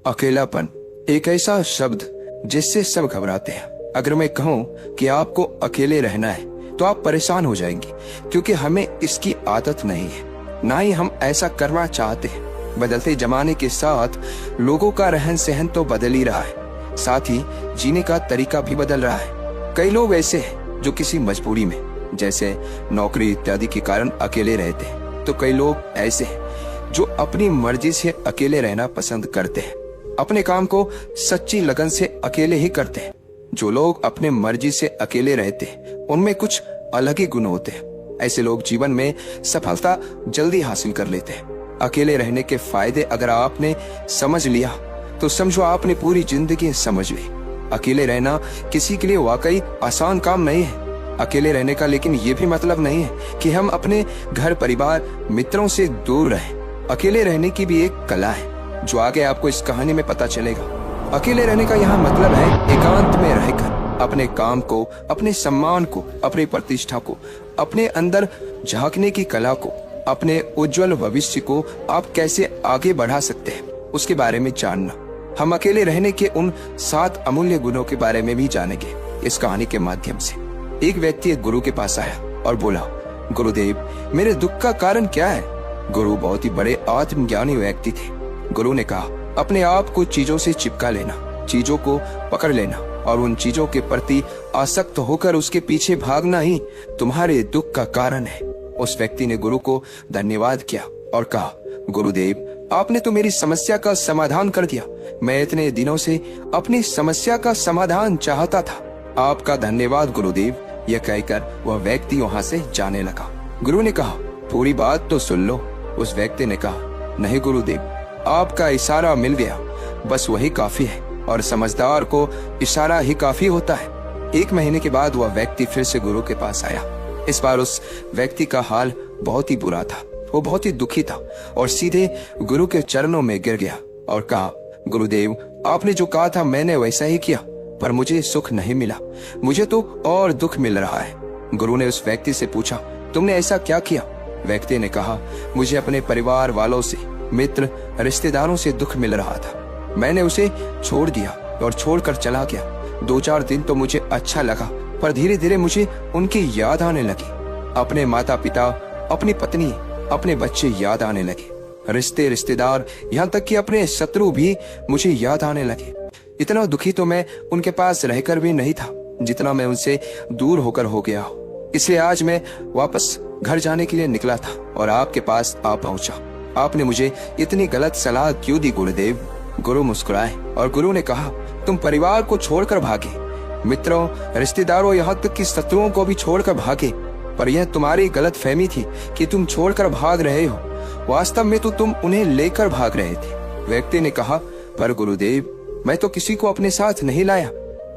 अकेलापन एक ऐसा शब्द जिससे सब घबराते हैं। अगर मैं कहूँ कि आपको अकेले रहना है तो आप परेशान हो जाएंगे, क्योंकि हमें इसकी आदत नहीं है, ना ही हम ऐसा करना चाहते हैं। बदलते जमाने के साथ लोगों का रहन सहन तो बदल ही रहा है, साथ ही जीने का तरीका भी बदल रहा है। कई लोग ऐसे हैं जो किसी मजबूरी में, जैसे नौकरी इत्यादि के कारण अकेले रहते हैं, तो कई लोग ऐसे हैं जो अपनी मर्जी से अकेले रहना पसंद करते हैं, अपने काम को सच्ची लगन से अकेले ही करते हैं। जो लोग अपने मर्जी से अकेले रहते हैं उनमें कुछ अलग ही गुण होते हैं। ऐसे लोग जीवन में सफलता जल्दी हासिल कर लेते हैं। अकेले रहने के फायदे अगर आपने समझ लिया तो समझो आपने पूरी जिंदगी समझ ली। अकेले रहना किसी के लिए वाकई आसान काम नहीं है। अकेले रहने का लेकिन ये भी मतलब नहीं है कि हम अपने घर परिवार मित्रों से दूर रहें। अकेले रहने की भी एक कला है जो आगे आपको इस कहानी में पता चलेगा। अकेले रहने का यहाँ मतलब है एकांत में रहकर अपने काम को, अपने सम्मान को, अपनी प्रतिष्ठा को, अपने अंदर झांकने की कला को, अपने उज्जवल भविष्य को आप कैसे आगे बढ़ा सकते हैं उसके बारे में जानना। हम अकेले रहने के उन 7 अमूल्य गुणों के बारे में भी जानेंगे इस कहानी के माध्यम से। एक व्यक्ति एक गुरु के पास आया और बोला, गुरुदेव, मेरे दुख का कारण क्या है? गुरु बहुत ही बड़े आत्मज्ञानी व्यक्ति थे। गुरु ने कहा, अपने आप को चीजों से चिपका लेना, चीजों को पकड़ लेना और उन चीजों के प्रति आसक्त होकर उसके पीछे भागना ही तुम्हारे दुख का कारण है। उस व्यक्ति ने गुरु को धन्यवाद किया और कहा, गुरुदेव, आपने तो मेरी समस्या का समाधान कर दिया। मैं इतने दिनों से अपनी समस्या का समाधान चाहता था। आपका धन्यवाद गुरुदेव। यह कहकर वह व्यक्ति वहां से जाने लगा। गुरु ने कहा, पूरी बात तो सुन लो। उस व्यक्ति ने कहा, नहीं गुरुदेव, आपका इशारा मिल गया, बस वही काफी है और समझदार को इशारा ही काफी होता है। 1 महीने के बाद वह व्यक्ति फिर से गुरु के पास आया। इस बार उस व्यक्ति का हाल बहुत ही बुरा था। वो बहुत ही दुखी था और सीधे गुरु के चरणों में गिर गया और कहा, गुरुदेव, आपने जो कहा था मैंने वैसा ही किया, पर मुझे सुख नहीं मिला, मुझे तो और दुख मिल रहा है। गुरु ने उस व्यक्ति से पूछा, तुमने ऐसा क्या किया? व्यक्ति ने कहा, मुझे अपने परिवार वालों से, मित्र, रिश्तेदारों से दुख मिल रहा था। मैंने उसे छोड़ दिया और छोड़कर चला गया। 2-4 दिन तो मुझे अच्छा लगा, पर धीरे धीरे मुझे उनकी याद आने लगी। अपने माता पिता, अपनी पत्नी, अपने बच्चे याद आने लगे। रिश्तेदार, यहाँ तक कि अपने शत्रु भी मुझे याद आने लगे। इतना दुखी तो मैं उनके पास रहकर भी नहीं था जितना मैं उनसे दूर होकर हो गया हूँ। इसलिए आज मैं वापस घर जाने के लिए निकला था और आपके पास आ पहुंचा। आपने मुझे इतनी गलत सलाह क्यों दी गुरुदेव? गुरु मुस्कुराए और गुरु ने कहा, तुम परिवार को छोड़कर भागे, मित्रों, रिश्तेदारों, यहाँ तक कि शत्रुओं को भी छोड़कर भागे, पर यह तुम्हारी गलत फहमी थी कि तुम छोड़कर भाग रहे हो। वास्तव में तो तुम उन्हें लेकर भाग रहे थे। व्यक्ति ने कहा, पर गुरुदेव, मैं तो किसी को अपने साथ नहीं लाया।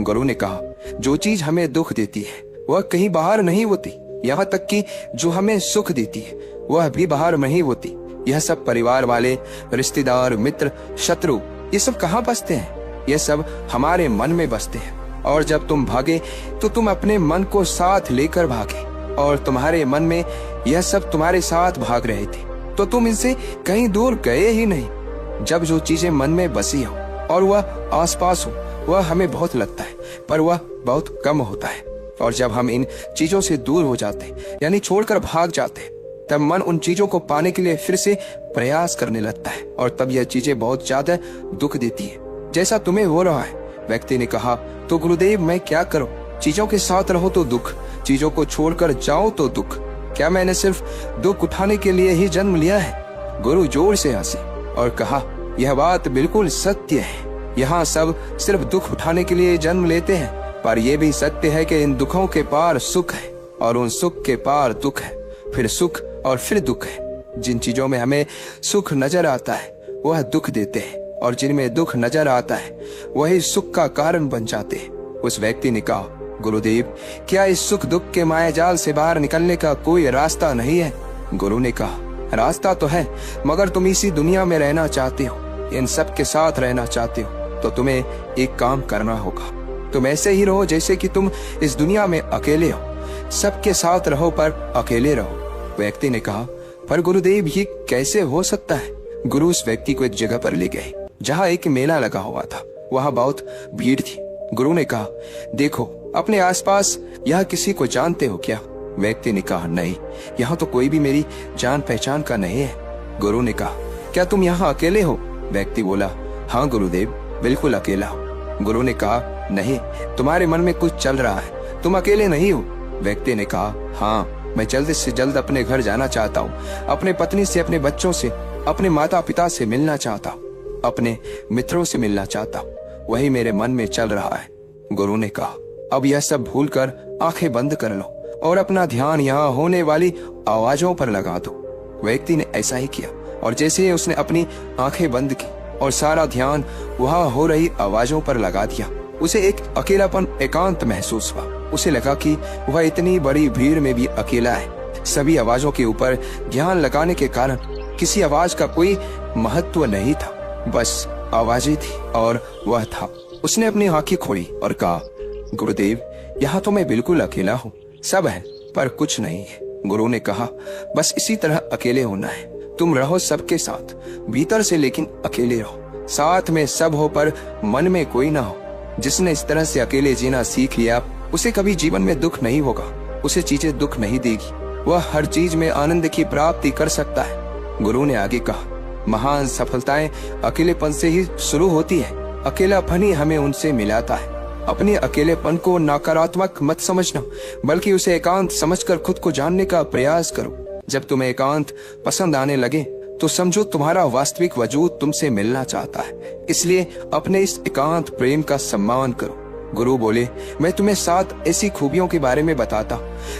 गुरु ने कहा, जो चीज हमें दुख देती है वह कहीं बाहर नहीं होती, यहाँ तक कि जो हमें सुख देती है वह भी बाहर नहीं होती। यह सब परिवार वाले, रिश्तेदार, मित्र, शत्रु, ये सब कहाँ बसते हैं? ये सब हमारे मन में बसते हैं। और जब तुम भागे तो तुम अपने मन को साथ लेकर भागे, और तुम्हारे मन में यह सब तुम्हारे साथ भाग रहे थे, तो तुम इनसे कहीं दूर गए ही नहीं। जब जो चीजें मन में बसी हो और वह आसपास हो, वह हमें बहुत लगता है, पर वह बहुत कम होता है। और जब हम इन चीजों से दूर हो जाते हैं, यानी छोड़कर भाग जाते हैं, तब मन उन चीजों को पाने के लिए फिर से प्रयास करने लगता है, और तब यह चीजें बहुत ज्यादा दुख देती है, जैसा तुम्हें हो रहा है। व्यक्ति ने कहा, तो गुरुदेव, मैं क्या करूं? चीजों के साथ रहो तो दुख, चीजों को छोड़कर जाओ तो दुख। क्या मैंने सिर्फ दुख उठाने के लिए ही जन्म लिया है? गुरु जोर से हंसे और कहा, यह बात बिल्कुल सत्य है। यहाँ सब सिर्फ दुख उठाने के लिए जन्म लेते हैं, पर यह भी सत्य है कि इन दुखों के पार सुख है और उन सुख के पार दुख है, फिर सुख और फिर दुख है। जिन चीजों में हमें सुख नजर आता है वह दुख देते हैं, और जिनमें दुख नजर आता है वही सुख का कारण बन जाते हैं। उस व्यक्ति ने कहा, गुरुदेव, क्या इस सुख दुख के मायाजाल से बाहर निकलने का कोई रास्ता नहीं है? गुरु ने कहा, रास्ता तो है, मगर तुम इसी दुनिया में रहना चाहते हो, इन सब के साथ रहना चाहते हो, तो तुम्हें एक काम करना होगा। तुम ऐसे ही रहो जैसे कि तुम इस दुनिया में अकेले हो। सबके साथ रहो पर अकेले रहो। व्यक्ति ने कहा, पर गुरुदेव, ये कैसे हो सकता है? गुरु उस व्यक्ति को एक जगह पर ले गए जहाँ एक मेला लगा हुआ था। वहाँ बहुत भीड़ थी। गुरु ने कहा, देखो अपने आसपास यह किसी को जानते हो क्या? व्यक्ति ने कहा, नहीं, यहाँ तो कोई भी मेरी जान पहचान का नहीं है। गुरु ने कहा, क्या तुम यहाँ अकेले हो? व्यक्ति बोला, हाँ गुरुदेव, बिल्कुल अकेला हूँ। गुरु ने कहा, नहीं, तुम्हारे मन में कुछ चल रहा है, तुम अकेले नहीं हो। व्यक्ति ने कहा, हाँ, मैं जल्द से जल्द अपने घर जाना चाहता हूँ, अपने पत्नी से, अपने बच्चों से, अपने माता पिता से मिलना चाहता हूँ, अपने मित्रों से मिलना चाहता हूँ, वही मेरे मन में चल रहा है। गुरु ने कहा, अब यह सब भूलकर आंखें बंद कर लो और अपना ध्यान यहाँ होने वाली आवाजों पर लगा दो। व्यक्ति ने ऐसा ही किया और जैसे ही उसने अपनी आंखें बंद की और सारा ध्यान वहां हो रही आवाजों पर लगा दिया, उसे एक अकेलापन, एकांत महसूस हुआ। उसे लगा कि वह इतनी बड़ी भीड़ में भी अकेला है। सभी आवाजों के ऊपर ध्यान लगाने के कारण किसी आवाज का कोई महत्व नहीं था, बस आवाजें थी और वह था। उसने अपनी आंखें खोली और कहा, गुरुदेव, यहाँ तो मैं बिल्कुल अकेला हूँ, सब है पर कुछ नहीं है। गुरु ने कहा, बस इसी तरह अकेले होना है। तुम रहो सबके साथ, भीतर से, लेकिन अकेले रहो। साथ में सब हो पर मन में कोई ना हो। जिसने इस तरह से अकेले जीना सीख लिया, उसे कभी जीवन में दुख नहीं होगा, उसे चीजें दुख नहीं देगी, वह हर चीज में आनंद की प्राप्ति कर सकता है। गुरु ने आगे कहा, महान सफलताएं अकेलेपन से ही शुरू होती है। अकेलापन ही हमें उनसे मिलाता है। अपने अकेलेपन को नकारात्मक मत समझना, बल्कि उसे एकांत समझकर खुद को जानने का प्रयास करो। जब तुम्हें एकांत पसंद आने लगे तो समझो तुम्हारा वास्तविक वजूद तुमसे मिलना चाहता है। इसलिए अपने इस एकांत प्रेम का सम्मान करो। गुरु बोले, मैं तुम्हें 7 ऐसी खूबियों के बारे में बताता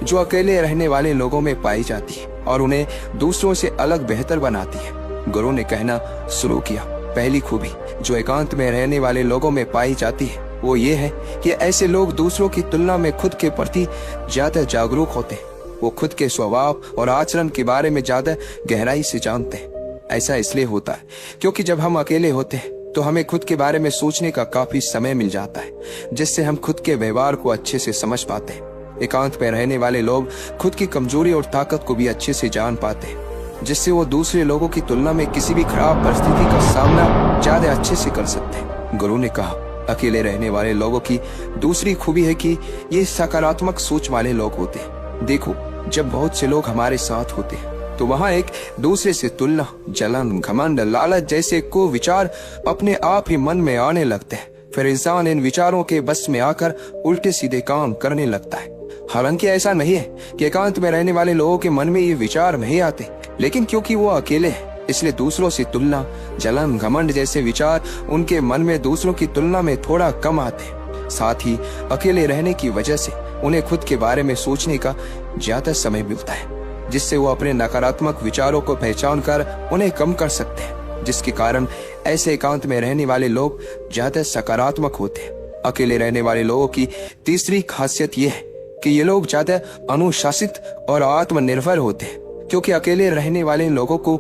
जो अकेले रहने वाले लोगों में पाई जाती है और उन्हें दूसरों से अलग बेहतर बनाती है। गुरु ने कहना शुरू किया, पहली खूबी जो एकांत में रहने वाले लोगों में पाई जाती है वो ये है कि ऐसे लोग दूसरों की तुलना में खुद के प्रति ज्यादा जागरूक होते हैं। वो खुद के स्वभाव और आचरण के बारे में ज्यादा गहराई से जानते हैं। ऐसा इसलिए होता है क्योंकि जब हम अकेले होते हैं तो हमें खुद के बारे में सोचने का काफी समय मिल जाता है, जिससे हम खुद के व्यवहार को अच्छे से समझ पाते हैं। एकांत में रहने वाले लोग खुद की कमजोरी और ताकत को भी अच्छे से जान पाते हैं, जिससे वो दूसरे लोगों की तुलना में किसी भी खराब परिस्थिति का सामना ज्यादा अच्छे से कर सकते हैं। गुरु ने कहा, अकेले रहने वाले लोगों की दूसरी खूबी है कि ये सकारात्मक सोच वाले लोग होते हैं। देखो, जब बहुत से लोग हमारे साथ होते हैं तो वहाँ एक दूसरे से तुलना, जलन, घमंड, लालच जैसे को विचार अपने आप ही मन में आने लगते हैं। फिर इंसान इन विचारों के बस में आकर उल्टे सीधे काम करने लगता है। हालांकि ऐसा नहीं है कि एकांत में रहने वाले लोगों के मन में ये विचार नहीं आते, लेकिन क्योंकि वो अकेले हैं इसलिए दूसरों से तुलना, जलन, घमंड जैसे विचार उनके मन में दूसरों की तुलना में थोड़ा कम आते हैं। साथ ही अकेले रहने की वजह से उन्हें खुद के बारे में सोचने का ज्यादा समय मिलता है, जिससे वो अपने नकारात्मक विचारों को पहचान कर उन्हें कम कर सकते हैं, जिसके कारण ऐसे एकांत में रहने वाले लोग ज्यादा सकारात्मक होते हैं। अकेले रहने वाले लोगों की तीसरी खासियत ये है कि ये लोग ज्यादा अनुशासित और आत्मनिर्भर होते हैं, क्योंकि अकेले रहने वाले लोगों को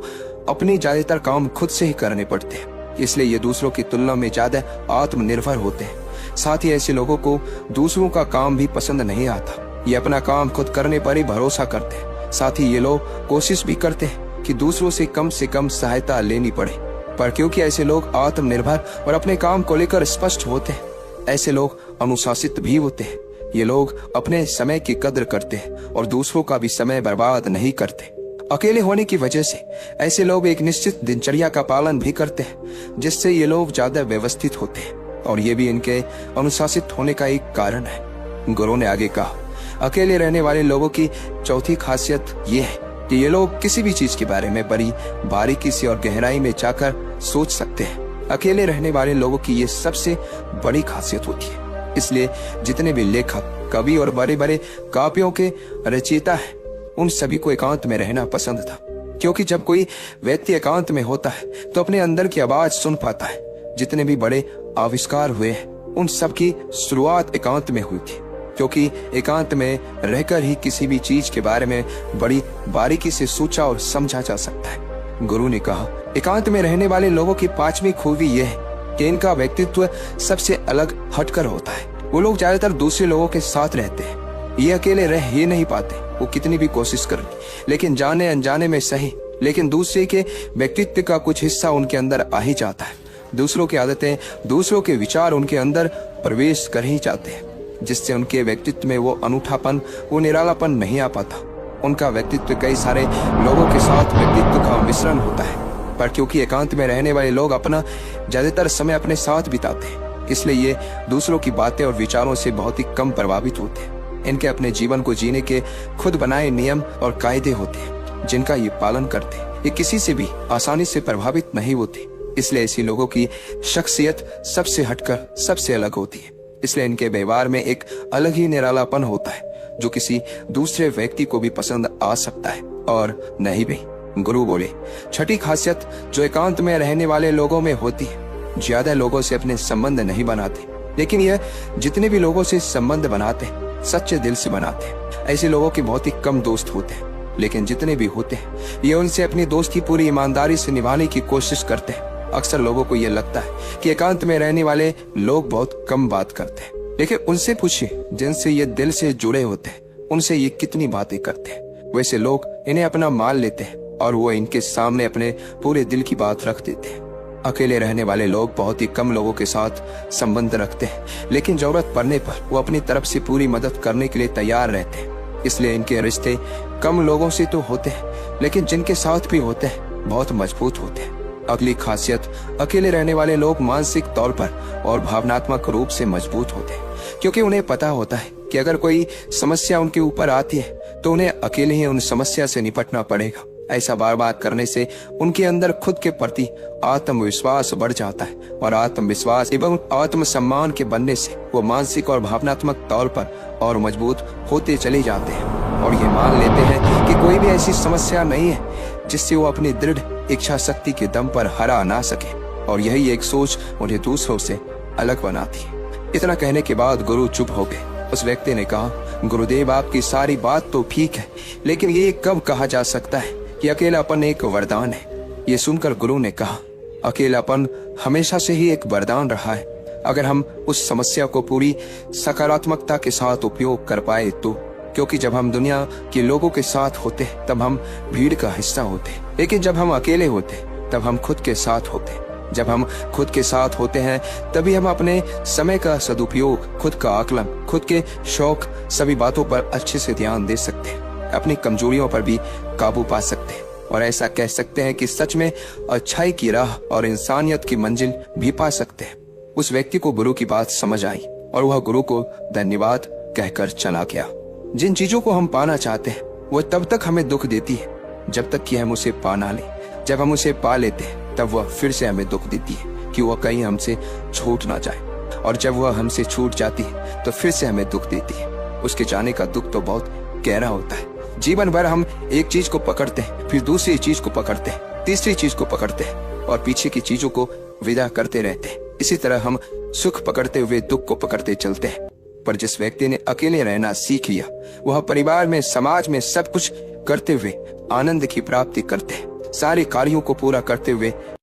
अपने ज्यादातर काम खुद से ही करने पड़ते हैं, इसलिए ये दूसरों की तुलना में ज्यादा आत्मनिर्भर होते हैं। साथ ही ऐसे लोगों को दूसरों का काम भी पसंद नहीं आता। ये अपना काम खुद करने पर ही भरोसा करते हैं। साथ ही ये लोग कोशिश भी करते हैं कि दूसरों से कम सहायता लेनी पड़े, पर क्योंकि ऐसे लोग आत्मनिर्भर और अपने काम को लेकर स्पष्ट होते हैं, ऐसे लोग अनुशासित भी होते हैं। ये लोग अपने समय की कद्र करते हैं और दूसरों का भी समय बर्बाद नहीं करते। अकेले होने की वजह से ऐसे लोग एक निश्चित दिनचर्या का पालन भी करते हैं, जिससे ये लोग ज्यादा व्यवस्थित होते हैं और ये भी इनके अनुशासित होने का एक कारण है। गुरु ने आगे कहा, अकेले रहने वाले लोगों की चौथी खासियत ये है कि ये लोग किसी भी चीज के बारे में बड़ी बारीकी से और गहराई में जाकर सोच सकते हैं। अकेले रहने वाले लोगों की ये सबसे बड़ी खासियत होती है। इसलिए जितने भी लेखक, कवि और बड़े बड़े काव्यों के रचयिता हैं, उन सभी को एकांत में रहना पसंद था, क्योंकि जब कोई व्यक्ति एकांत में होता है तो अपने अंदर की आवाज सुन पाता है। जितने भी बड़े आविष्कार हुए हैं उन सब की शुरुआत एकांत में हुई थी, क्योंकि एकांत में रहकर ही किसी भी चीज के बारे में बड़ी बारीकी से सोचा और समझा जा सकता है। गुरु ने कहा, एकांत में रहने वाले लोगों की 5वीं खूबी यह है कि इनका व्यक्तित्व सबसे अलग हटकर होता है। वो लोग ज्यादातर दूसरे लोगों के साथ रहते हैं। ये अकेले रह ही नहीं पाते, वो कितनी भी कोशिश करें, लेकिन जाने अनजाने में सही, लेकिन दूसरे के व्यक्तित्व का कुछ हिस्सा उनके अंदर आ ही जाता है। दूसरों की आदतें, दूसरों के विचार उनके अंदर प्रवेश कर ही जाते हैं, जिससे उनके व्यक्तित्व में वो अनूठापन, वो निरालापन नहीं आ पाता। उनका व्यक्तित्व कई सारे लोगों के साथ व्यक्तित्व का मिश्रण होता है, पर क्योंकि एकांत में रहने वाले लोग अपना ज्यादातर समय अपने साथ बिताते हैं, इसलिए ये दूसरों की बातें और विचारों से बहुत ही कम प्रभावित होते हैं। इनके अपने जीवन को जीने के खुद बनाए नियम और कायदे होते हैं, जिनका ये पालन करते हैं। ये किसी से भी आसानी से प्रभावित नहीं होते, इसलिए ऐसी लोगों की शख्सियत सबसे हटकर सबसे अलग होती है। इसलिए इनके व्यवहार में एक अलग ही निरालापन होता है, जो किसी दूसरे व्यक्ति को भी पसंद आ सकता है और नहीं भी। गुरु बोले, छठी खासियत जो एकांत में रहने वाले लोगों में होती है, ज्यादा लोगों से अपने संबंध नहीं बनाते, लेकिन यह जितने भी लोगों से संबंध बनाते हैं सच्चे दिल से बनाते हैं। ऐसे लोगों के बहुत ही कम दोस्त होते हैं, लेकिन जितने भी होते हैं ये उनसे अपनी दोस्ती पूरी ईमानदारी से निभाने की कोशिश करते हैं। अक्सर लोगों को यह लगता है कि एकांत में रहने वाले लोग बहुत कम बात करते हैं, लेकिन उनसे पूछिए जिनसे ये दिल से जुड़े होते हैं, उनसे ये कितनी बातें करते हैं। वैसे लोग इन्हें अपना मान लेते हैं और वो इनके सामने अपने पूरे दिल की बात रख देते हैं। अकेले रहने वाले लोग बहुत ही कम लोगों के साथ संबंध रखते हैं, लेकिन जरूरत पड़ने पर वो अपनी तरफ से पूरी मदद करने के लिए तैयार रहते हैं। इसलिए इनके रिश्ते कम लोगों से तो होते हैं, लेकिन जिनके साथ भी होते हैं बहुत मजबूत होते हैं। अगली खासियत, अकेले रहने वाले लोग मानसिक तौर पर और भावनात्मक रूप से मजबूत होते हैं, क्योंकि उन्हें पता होता है कि अगर कोई समस्या उनके ऊपर आती है तो उन्हें अकेले ही उन समस्या से निपटना पड़ेगा। ऐसा बार बार करने से उनके अंदर खुद के प्रति आत्मविश्वास बढ़ जाता है, और आत्मविश्वास एवं आत्मसम्मान के बनने से वो मानसिक और भावनात्मक तौर पर और मजबूत होते चले जाते हैं, और ये मान लेते हैं कि कोई भी ऐसी समस्या नहीं है जिससे वो अपनी दृढ़ इच्छा शक्ति के दम पर हरा ना सके, और यही एक सोच उन्हें दूसरों से अलग बनाती है। इतना कहने के बाद गुरु चुप हो गए। उस व्यक्ति ने कहा, गुरुदेव आपकी सारी बात तो ठीक है, लेकिन ये कब कहा जा सकता है कि अकेलापन एक वरदान है। ये सुनकर गुरु ने कहा, अकेलापन हमेशा से ही एक वरदान रहा है, अगर हम उस समस्या को पूरी सकारात्मकता के साथ उपयोग कर पाए तो। क्योंकि जब हम दुनिया के लोगों के साथ होते हैं तब हम भीड़ का हिस्सा होते हैं, लेकिन जब हम अकेले होते हैं तब हम खुद के साथ होते हैं। जब हम खुद के साथ होते हैं तभी हम अपने समय का सदुपयोग, खुद का आकलन, खुद के शौक, सभी बातों पर अच्छे से ध्यान दे सकते हैं, अपनी कमजोरियों पर भी काबू पा सकते हैं, और ऐसा कह सकते हैं कि सच में अच्छाई की राह और इंसानियत की मंजिल भी पा सकते हैं। उस व्यक्ति को गुरु की बात समझ आई और वह गुरु को धन्यवाद कहकर चला गया। जिन चीजों को हम पाना चाहते हैं वो तब तक हमें दुख देती है जब तक कि हम उसे पा ना ले। जब हम उसे पा लेते हैं तब वह फिर से हमें दुख देती है कि वह कहीं हमसे छूट ना जाए, और जब वह हमसे छूट जाती है तो फिर से हमें दुख देती है। उसके जाने का दुख तो बहुत गहरा होता है। जीवन भर हम एक चीज को पकड़ते हैं, फिर दूसरी चीज को पकड़ते हैं, तीसरी चीज को पकड़ते हैं, और पीछे की चीजों को विदा करते रहते हैं। इसी तरह हम सुख पकड़ते हुए दुख को पकड़ते चलते हैं। पर जिस व्यक्ति ने अकेले रहना सीख लिया, वह परिवार में, समाज में सब कुछ करते हुए आनंद की प्राप्ति करते हैं। सारे कार्यों को पूरा करते हुए